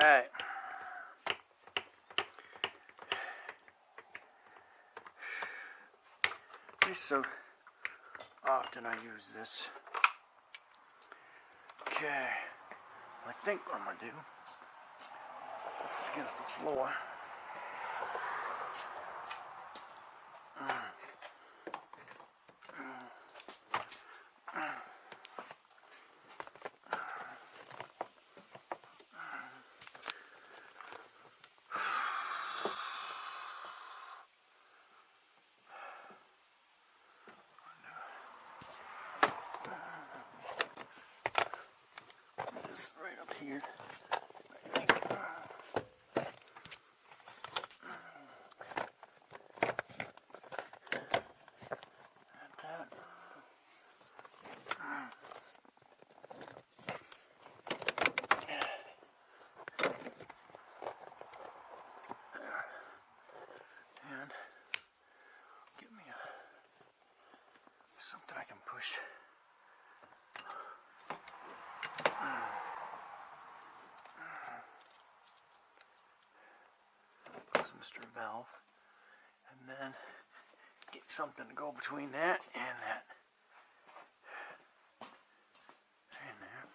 Right. So often I use this. Okay. I think what I'm going to do is against the floor. This right up here. I think. And get me something I can push. Close Mr. Valve, and then get something to go between that and that. And there.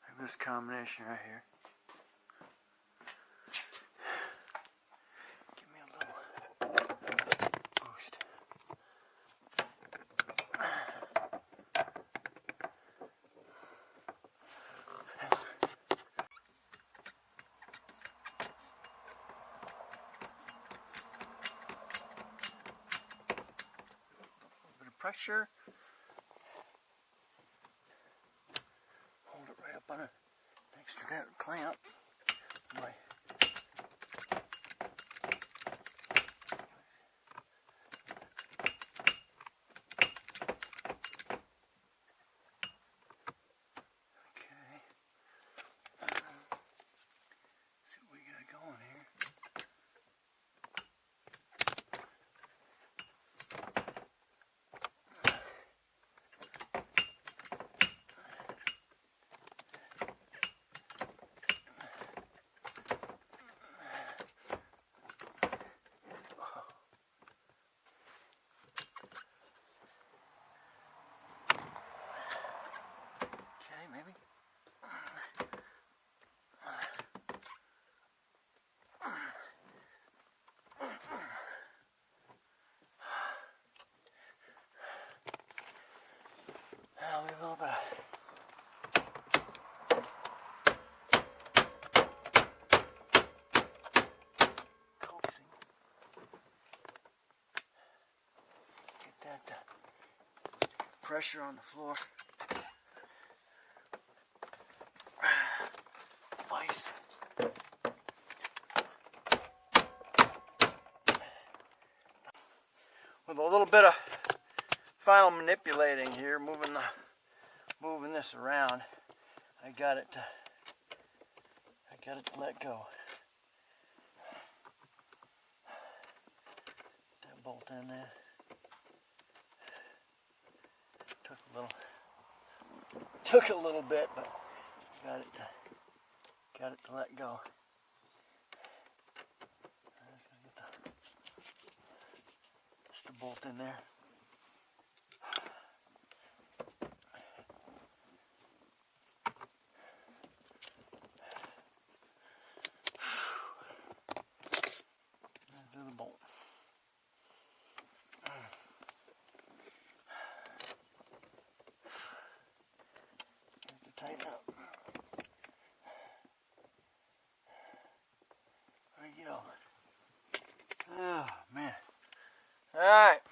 Like this combination right here. Give me a little boost. Pressure. Hold it right up on it next to that clamp. Right. Okay. See what we got going here. Maybe. I'll leave a little bit of coaxing. Get that pressure on the floor. Vice. With a little bit of final manipulating here, moving this around, I got it to let go. That bolt in there. Took a little bit, but got it to let go. Just the bolt in there. Do the bolt. Tighten up. There you go. Oh man. Alright.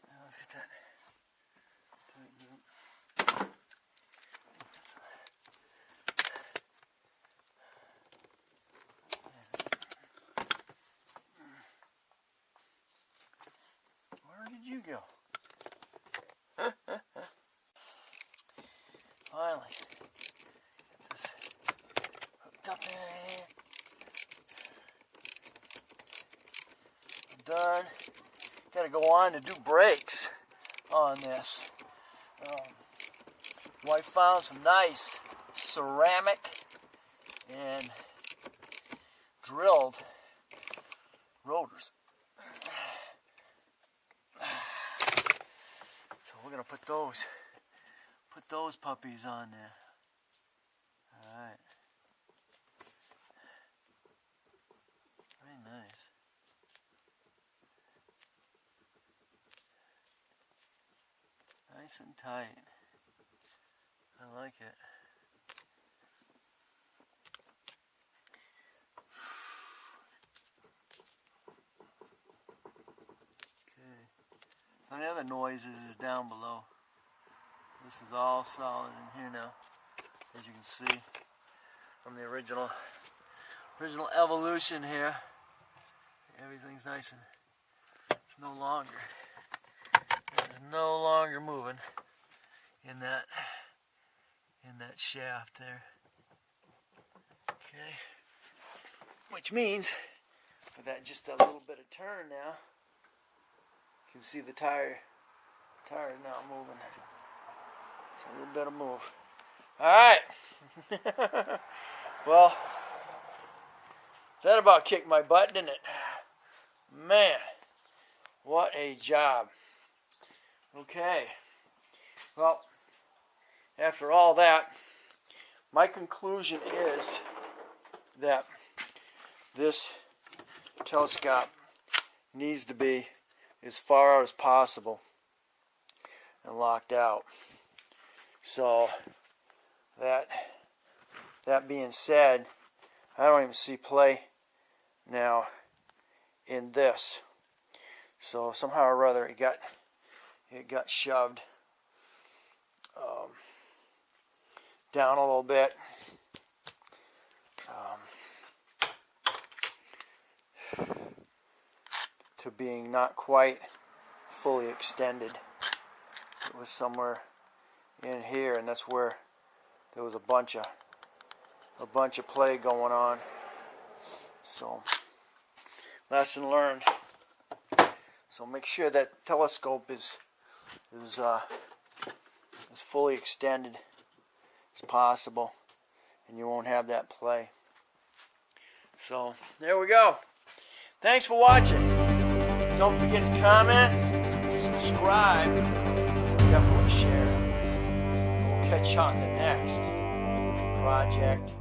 Now let's get that. Where did you go? Finally, get this hooked up in. I'm done. Gotta go on to do brakes on this. Wife found some nice ceramic and drilled rotors. So we're gonna put those puppies on there. All right. Very nice. Nice and tight. I like it. Okay. So the other noises is down below. This is all solid in here now, as you can see from the original evolution here. Everything's nice and it's no longer moving in that shaft there. Okay, which means with that just a little bit of turn now, you can see the tire is now moving. It's a little bit of move. All right. Well, that about kicked my butt, didn't it? Man, what a job. Okay. Well, after all that, my conclusion is that this telescope needs to be as far out as possible and locked out. So that being said, I don't even see play now in this. So somehow or other it got shoved down a little bit. To being not quite fully extended. It was somewhere in here, and that's where there was a bunch of play going on. So lesson learned. So make sure that telescope is as fully extended as possible, and you won't have that play. So there we go. Thanks for watching. Don't forget to comment, subscribe, definitely share. We'll catch you on the next project.